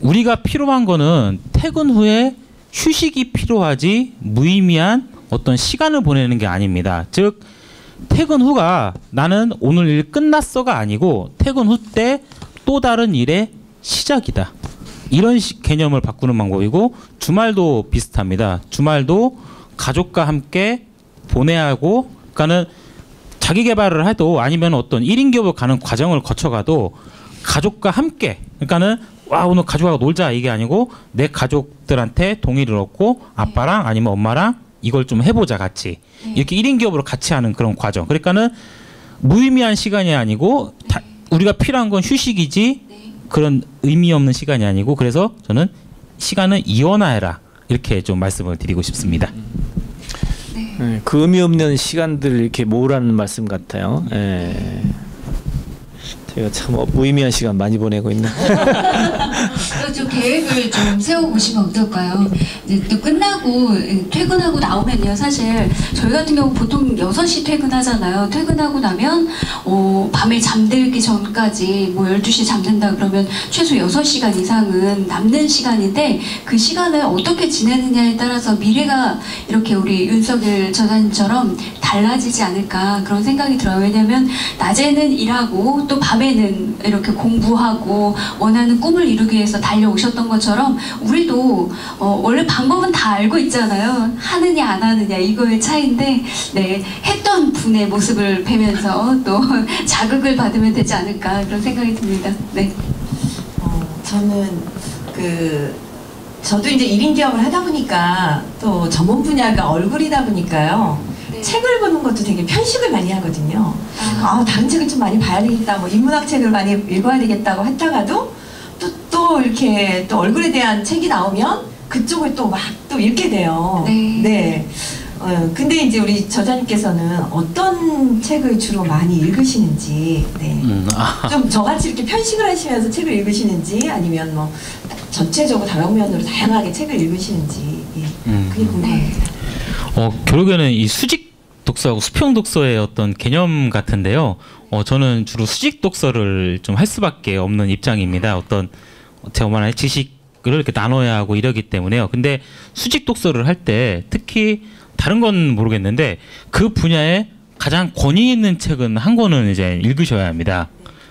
Speaker 5: 우리가 필요한 거는 퇴근 후에 휴식이 필요하지 무의미한 어떤 시간을 보내는 게 아닙니다. 즉 퇴근 후가 나는 오늘 일 끝났어가 아니고 퇴근 후 때 또 다른 일의 시작이다. 이런 개념을 바꾸는 방법이고 주말도 비슷합니다. 주말도 가족과 함께 보내야 하고 그러니까는 자기 개발을 해도 아니면 어떤 1인 기업을 가는 과정을 거쳐가도 가족과 함께 그러니까는 오늘 가족하고 놀자 이게 아니고 내 가족들한테 동의를 얻고 아빠랑 아니면 엄마랑 이걸 좀 해보자 같이 이렇게 1인 기업으로 같이 하는 그런 과정. 그러니까는 무의미한 시간이 아니고 우리가 필요한 건 휴식이지 그런 의미 없는 시간이 아니고 그래서 저는 시간을 이원화해라 이렇게 좀 말씀을 드리고 싶습니다.
Speaker 2: 그 의미 없는 시간들을 이렇게 모으라는 말씀 같아요. 제가 참 무의미한 시간 많이 보내고 있는.
Speaker 1: 좀 계획을 좀 세워보시면 어떨까요? 이제 또 끝나고 퇴근하고 나오면요, 사실 저희 같은 경우 보통 6시 퇴근하잖아요. 퇴근하고 나면 밤에 잠들기 전까지 뭐 12시 잠든다 그러면 최소 6시간 이상은 남는 시간인데 그 시간을 어떻게 지내느냐에 따라서 미래가 이렇게 우리 윤석열 저자님처럼 달라지지 않을까 그런 생각이 들어요. 왜냐하면 낮에는 일하고 또 밤에는 이렇게 공부하고 원하는 꿈을 이루기 위해서 달려오셨던 것처럼 우리도 원래 방법은 다 알고 있잖아요. 하느냐 안 하느냐 이거의 차이인데 했던 분의 모습을 뵈면서 또 자극을 받으면 되지 않을까 그런 생각이 듭니다.
Speaker 3: 저는 저도 이제 1인 기업을 하다 보니까 또 전문 분야가 얼굴이다 보니까요. 책을 보는 것도 되게 편식을 많이 하거든요. 다른 책을 좀 많이 봐야 되겠다, 뭐 인문학 책을 많이 읽어야 되겠다고 했다가도 또 이렇게 또 얼굴에 대한 책이 나오면 그쪽을 또 막 또 읽게 돼요. 근데 이제 우리 저자님께서는 어떤 책을 주로 많이 읽으시는지, 좀 저같이 이렇게 편식을 하시면서 책을 읽으시는지 아니면 뭐 전체적으로 다방면으로 다양하게 책을 읽으시는지 그게 궁금합니다.
Speaker 5: 결국에는 이 수직 독서하고 수평 독서의 어떤 개념 같은데요. 저는 주로 수직 독서를 좀 할 수밖에 없는 입장입니다. 어떤 제가 말하는 지식을 이렇게 나눠야 하고 이러기 때문에요. 근데 수직 독서를 할 때 특히 다른 건 모르겠는데 그 분야에 가장 권위 있는 책은 한 권은 이제 읽으셔야 합니다.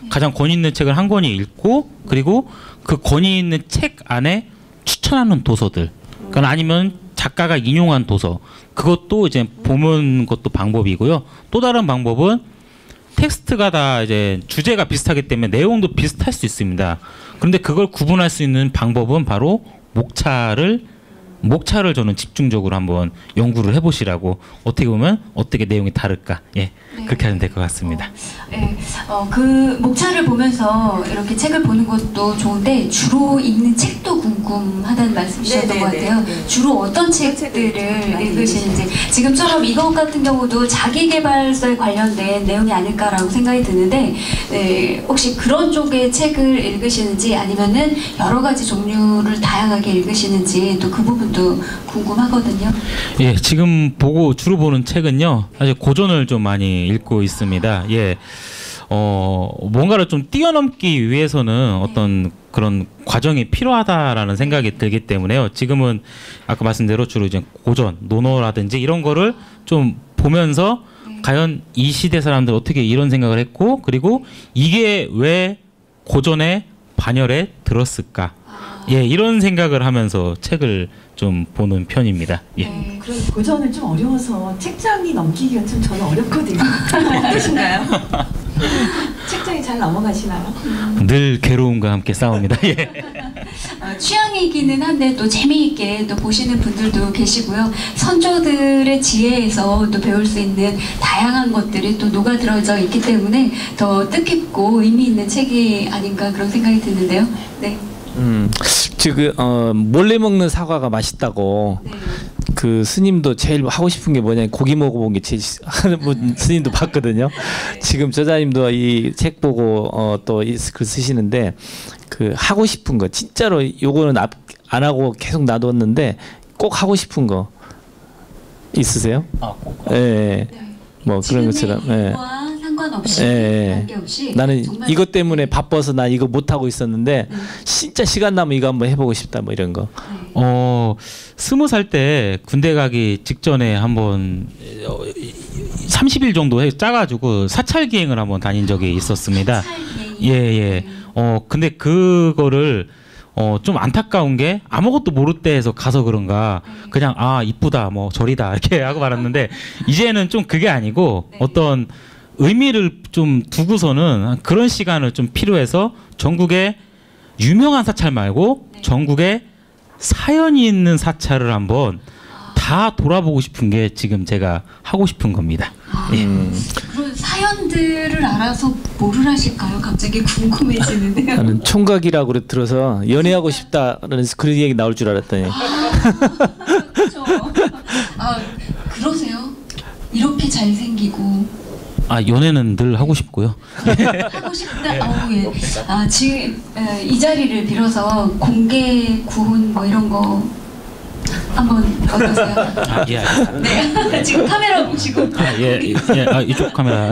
Speaker 5: 가장 권위 있는 책을 한 권이 읽고 그리고 그 권위 있는 책 안에 추천하는 도서들. 그건 아니면 작가가 인용한 도서, 그것도 이제 보는 것도 방법이고요. 또 다른 방법은 텍스트가 다 이제 주제가 비슷하기 때문에 내용도 비슷할 수 있습니다. 그런데 그걸 구분할 수 있는 방법은 바로 목차를 저는 집중적으로 한번 연구를 해보시라고, 어떻게 보면 어떻게 내용이 다를까, 예, 네. 그렇게 하면 될 것 같습니다.
Speaker 1: 그 목차를 보면서 이렇게 책을 보는 것도 좋은데 주로 읽는 책도 궁금하다는 말씀이셨던 것 같아요. 주로 어떤 책들을 읽으시는지. 지금처럼 이것 같은 경우도 자기계발서에 관련된 내용이 아닐까라고 생각이 드는데, 혹시 그런 쪽의 책을 읽으시는지 아니면은 여러 가지 종류를 다양하게 읽으시는지 또 그 부분도 궁금하거든요.
Speaker 5: 예, 지금 주로 보는 책은요, 사실 고전을 좀 많이 읽고 있습니다. 예, 뭔가를 좀 뛰어넘기 위해서는 어떤 그런 과정이 필요하다라는 생각이 들기 때문에요. 지금은 아까 말씀대로 주로 이제 고전, 논어라든지 이런 거를 좀 보면서 과연 이 시대 사람들 어떻게 이런 생각을 했고, 그리고 이게 왜 고전의 반열에 들었을까? 예, 이런 생각을 하면서 책을 좀 보는 편입니다. 예.
Speaker 3: 그럼 고전은 좀 어려워서 책장이 넘기기가 좀 저는 어렵거든요. 어떠신가요? 책장이 잘 넘어가시나요?
Speaker 5: 늘 괴로움과 함께 싸웁니다. 예.
Speaker 1: 취향이기는 한데 또 재미있게 또 보시는 분들도 계시고요. 선조들의 지혜에서 또 배울 수 있는 다양한 것들이 또 녹아들어져 있기 때문에 더 뜻깊고 의미 있는 책이 아닌가 그런 생각이 드는데요. 네.
Speaker 2: 지금 몰래 먹는 사과가 맛있다고. 네. 그 스님도 제일 하고 싶은 게 뭐냐, 고기 먹어본 게 제일 하는 분 스님도 봤거든요. 네. 지금 저자님도 이 책 보고 또 글 쓰시는데, 그 하고 싶은 거 진짜로 요거는 안 하고 계속 놔뒀는데 꼭 하고 싶은 거 있으세요? 예. 뭐 그런 것처럼. 예.
Speaker 1: 상관없이, 관계없이
Speaker 2: 나는 이것 때문에 바빠서 나 이거 못 하고 있었는데 진짜 시간 나면 이거 한번 해보고 싶다, 뭐 이런 거.
Speaker 5: 20살 때 군대 가기 직전에 한번 30일 정도 짜가지고 사찰 기행을 한번 다닌 적이 있었습니다. 예. 근데 그거를 좀 안타까운 게 아무것도 모를 때에서 가서 그런가 그냥 이쁘다 뭐 절이다 이렇게 하고 말았는데, 이제는 좀 그게 아니고 어떤 의미를 좀 두고서는 그런 시간을 좀 필요해서 전국에 유명한 사찰 말고 전국에 사연이 있는 사찰을 한번 다 돌아보고 싶은 게 지금 제가 하고 싶은 겁니다. 예.
Speaker 1: 그런 사연들을 알아서 뭐를 하실까요? 갑자기 궁금해지는데요.
Speaker 2: 나는 총각이라고 들어서 연애하고 싶다라는 그런 얘기 나올 줄 알았더니.
Speaker 1: 그렇죠. 그러세요? 이렇게 잘생기고.
Speaker 5: 연애는 늘 하고 싶고요.
Speaker 1: 하고 싶다. 예. 지금 이 자리를 빌어서 공개 구혼 뭐 이런 거 한번 어떠세요?
Speaker 5: 예.
Speaker 1: 네. 지금 카메라 보시고.
Speaker 5: 이쪽 카메라.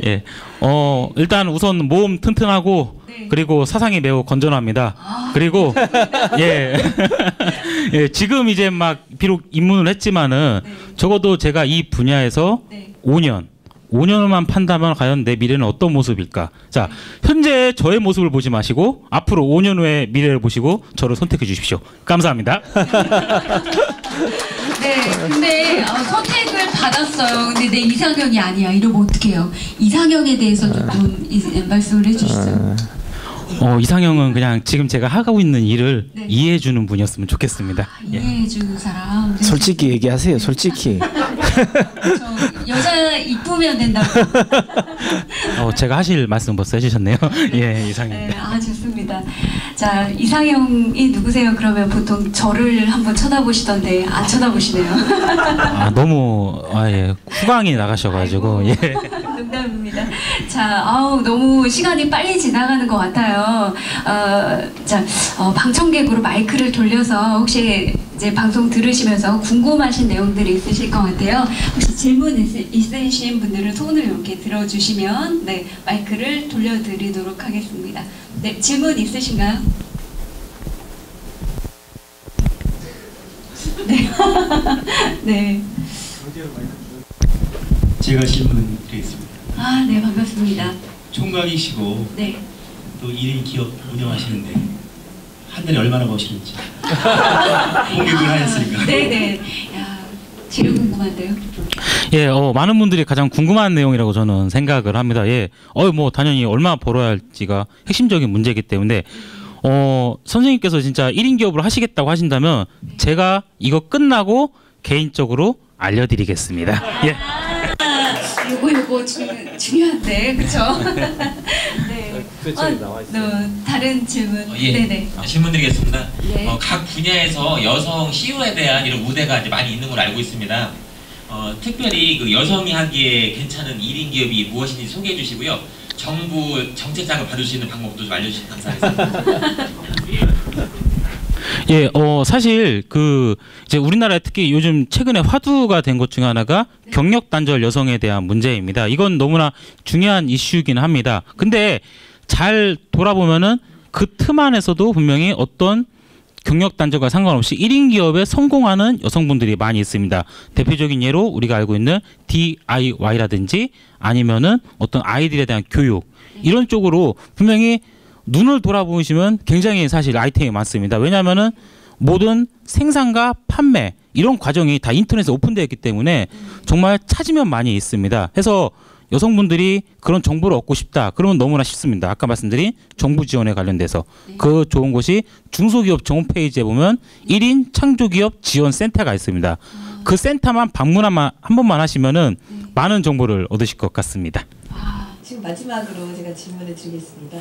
Speaker 5: 예. 일단 우선 몸 튼튼하고, 네. 그리고 사상이 매우 건전합니다. 그리고 예. 지금 이제 막 비록 입문을 했지만은, 네. 적어도 제가 이 분야에서, 네. 5년만 판다면 과연 내 미래는 어떤 모습일까? 자, 현재 저의 모습을 보지 마시고 앞으로 5년 후의 미래를 보시고 저를 선택해 주십시오. 감사합니다.
Speaker 1: 네, 근데 선택을 받았어요. 근데 내 이상형이 아니야. 이러면 어떡해요? 이상형에 대해서 좀 말씀을 해주시죠.
Speaker 5: 이상형은 그냥 지금 제가 하고 있는 일을, 네. 이해해 주는 분이었으면 좋겠습니다.
Speaker 1: 이해해 주는 사람. 네.
Speaker 2: 솔직히 얘기하세요. 솔직히.
Speaker 1: 여자 이쁘면 된다고.
Speaker 5: 제가 하실 말씀 벌써 해주셨네요. 예, 이상형.
Speaker 1: 네, 좋습니다. 자, 이상형이 누구세요? 그러면 보통 저를 한번 쳐다보시던데 안 쳐다보시네요.
Speaker 5: 너무 후광이 나가셔가지고. 예.
Speaker 1: 농담입니다. 자, 너무 시간이 빨리 지나가는 것 같아요. 방청객으로 마이크를 돌려서 혹시 이제 방송 들으시면서 궁금하신 내용들이 있으실 것 같아요. 혹시 질문 있으신 분들은 손을 이렇게 들어주시면, 네, 마이크를 돌려드리도록 하겠습니다. 네, 질문 있으신가요? 네. 네.
Speaker 7: 제가 질문 드리겠습니다.
Speaker 1: 네, 반갑습니다.
Speaker 7: 총각이시고,
Speaker 1: 네.
Speaker 7: 또 1인 기업 운영하시는데 한 달에 얼마나 버시는지. 공격을 하였으니까.
Speaker 1: 네네. 야, 제일 궁금한데요.
Speaker 8: 예, 많은 분들이 가장 궁금한 내용이라고 저는 생각을 합니다. 예, 뭐 당연히 얼마 벌어야 할지가 핵심적인 문제이기 때문에 선생님께서 진짜 1인 기업을 하시겠다고 하신다면 제가 이거 끝나고 개인적으로 알려드리겠습니다. 예.
Speaker 1: 요거 중요한데, 그렇죠? 네. 다른 질문.
Speaker 9: 예.
Speaker 1: 네네.
Speaker 9: 질문 드리겠습니다.
Speaker 1: 네.
Speaker 9: 각 분야에서 여성 CEO에 대한 이런 우대가 이제 많이 있는 걸로 알고 있습니다. 특별히 그 여성이 하기에 괜찮은 1인 기업이 무엇인지 소개해 주시고요. 정부 정책자금을 받을 수 있는 방법도 좀 알려주시면 감사하겠습니다.
Speaker 8: 예, 사실 이제 우리나라에 특히 요즘 최근에 화두가 된 것 중에 하나가 경력 단절 여성에 대한 문제입니다. 이건 너무나 중요한 이슈이긴 합니다. 근데 잘 돌아보면은 그 틈 안에서도 분명히 어떤 경력 단절과 상관없이 1인 기업에 성공하는 여성분들이 많이 있습니다. 대표적인 예로 우리가 알고 있는 DIY라든지 아니면은 어떤 아이들에 대한 교육 이런 쪽으로 분명히 눈을 돌아보시면 굉장히 사실 아이템이 많습니다. 왜냐하면은 모든 생산과 판매 이런 과정이 다 인터넷에 오픈되어 있기 때문에 정말 찾으면 많이 있습니다. 해서 여성분들이 그런 정보를 얻고 싶다 그러면 너무나 쉽습니다. 아까 말씀드린 정부 지원에 관련돼서 그 좋은 곳이 중소기업 홈페이지에 보면 1인 창조기업 지원센터가 있습니다. 그 센터만 방문 한 번만 하시면은 많은 정보를 얻으실 것 같습니다.
Speaker 6: 지금 마지막으로 제가 질문을 드리겠습니다.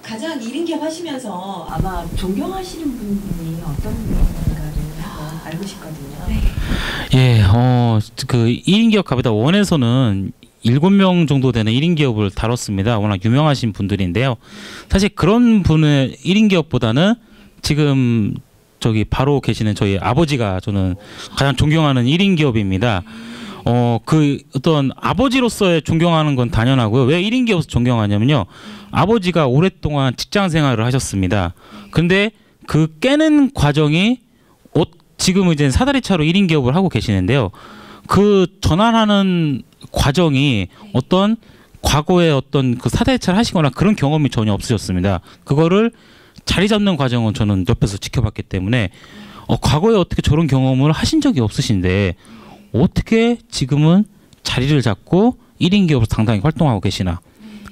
Speaker 6: 가장 1인 기업 하시면서 아마 존경하시는 분이 어떤 분인가를 한번 알고 싶거든요. 네.
Speaker 8: 예, 그 1인 기업 갑이다 원에서는 7명 정도 되는 1인 기업을 다뤘습니다. 워낙 유명하신 분들인데요. 사실 그런 분의 1인 기업보다는 지금 저기 바로 계시는 저희 아버지가 저는 가장 존경하는 1인 기업입니다. 그 어떤 아버지로서의 존경하는 건 당연하고요. 왜 1인 기업에서 존경하냐면요. 아버지가 오랫동안 직장 생활을 하셨습니다. 근데 그 깨는 과정이 지금 이제 사다리 차로 1인 기업을 하고 계시는데요. 그 전환하는 과정이 어떤 과거에 어떤 그 사다리차를 하시거나 그런 경험이 전혀 없으셨습니다. 그거를 자리 잡는 과정은 저는 옆에서 지켜봤기 때문에 과거에 어떻게 저런 경험을 하신 적이 없으신데 어떻게 지금은 자리를 잡고 1인 기업으로 당당히 활동하고 계시나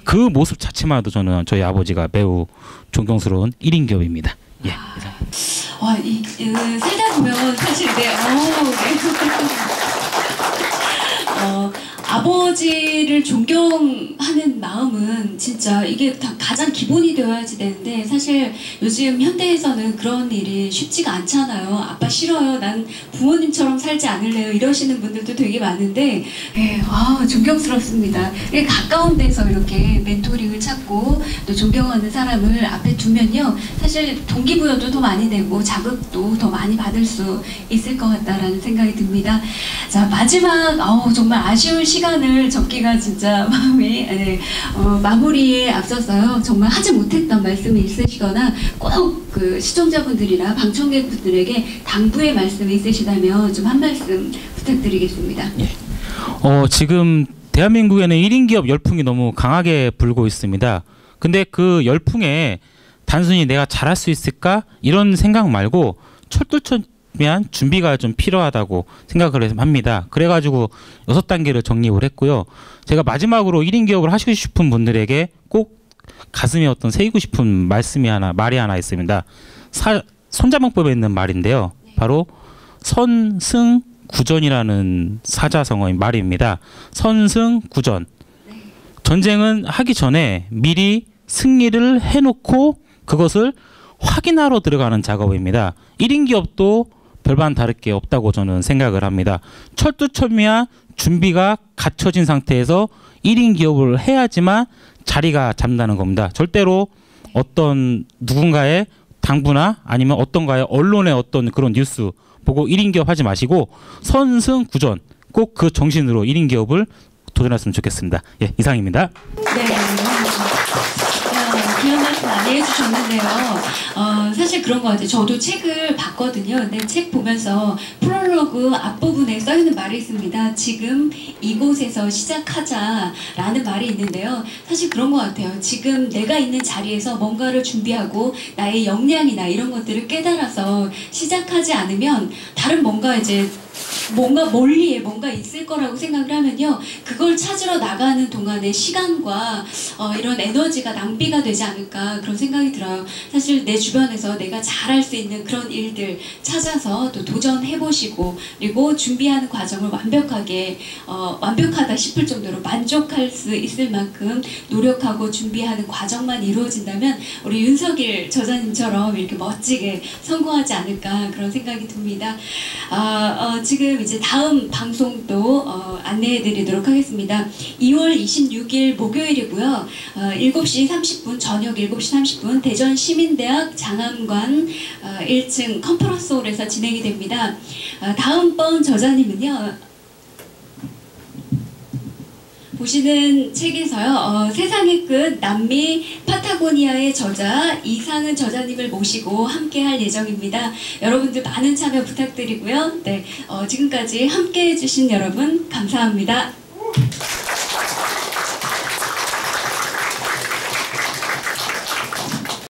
Speaker 8: 그 모습 자체만 해도 저는 저희 아버지가 매우 존경스러운 1인 기업입니다. 예.
Speaker 1: 와, 살다 보면 사실 네. 아버지를 존경하는 마음은 진짜 이게 다 가장 기본이 되어야지 되는데 사실 요즘 현대에서는 그런 일이 쉽지가 않잖아요. 아빠 싫어요. 난 부모님처럼 살지 않을래요. 이러시는 분들도 되게 많은데 네, 존경스럽습니다. 가까운 데서 이렇게 멘토링을 찾고 또 존경하는 사람을 앞에 두면요. 사실 동기부여도 더 많이 되고 자극도 더 많이 받을 수 있을 것 같다라는 생각이 듭니다. 자, 마지막 정말 아쉬운 시간을 접기가 진짜 마음이 마무리에 앞서서요. 정말 하지 못했던 말씀이 있으시거나 꼭 그 시청자분들이나 방청객분들에게 당부의 말씀이 있으시다면 좀 한 말씀 부탁드리겠습니다.
Speaker 8: 예. 지금 대한민국에는 1인 기업 열풍이 너무 강하게 불고 있습니다. 근데 그 열풍에 단순히 내가 잘할 수 있을까 이런 생각 말고 철두철미한 준비가 좀 필요하다고 생각을 합니다. 그래가지고 6단계를 정립을 했고요. 제가 마지막으로 1인 기업을 하시고 싶은 분들에게 꼭 가슴에 어떤 새기고 싶은 말이 하나 있습니다. 손자병법에 있는 말인데요. 바로 선승구전이라는 사자성어인 말입니다. 선승구전. 전쟁은 하기 전에 미리 승리를 해놓고 그것을 확인하러 들어가는 작업입니다. 1인 기업도 별반 다를 게 없다고 저는 생각을 합니다. 철두철미한 준비가 갖춰진 상태에서 1인 기업을 해야지만 자리가 잡는다는 겁니다. 절대로 어떤 누군가의 당부나 아니면 어떤가의 언론의 어떤 그런 뉴스 보고 1인 기업 하지 마시고 선승구전 꼭 그 정신으로 1인 기업을 도전했으면 좋겠습니다. 예, 이상입니다.
Speaker 1: 네. 귀한 말씀 많이 해주셨는데요. 사실 그런 것 같아요. 저도 책을 봤거든요. 근데 책 보면서 프롤로그 앞부분에 써있는 말이 있습니다. 지금 이곳에서 시작하자라는 말이 있는데요. 사실 그런 것 같아요. 지금 내가 있는 자리에서 뭔가를 준비하고 나의 역량이나 이런 것들을 깨달아서 시작하지 않으면 다른 뭔가 이제 뭔가 멀리에 뭔가 있을 거라고 생각을 하면요, 그걸 찾으러 나가는 동안에 시간과 이런 에너지가 낭비가 되지 않을까 그런 생각이 들어요. 사실 내 주변에서 내가 잘할 수 있는 그런 일들 찾아서 또 도전해보시고, 그리고 준비하는 과정을 완벽하게 완벽하다 싶을 정도로 만족할 수 있을 만큼 노력하고 준비하는 과정만 이루어진다면 우리 윤석일 저자님처럼 이렇게 멋지게 성공하지 않을까 그런 생각이 듭니다. 지금 이제 다음 방송도 안내해 드리도록 하겠습니다. 2월 26일 목요일이고요. 7시 30분, 저녁 7시 30분 대전시민대학 장암관 1층 컨퍼런스홀에서 진행이 됩니다. 다음번 저자님은요, 보시는 책에서요, 세상의 끝 남미 파타고니아의 저자 이상은 저자님을 모시고 함께 할 예정입니다. 여러분들 많은 참여 부탁드리고요. 네, 지금까지 함께 해주신 여러분 감사합니다.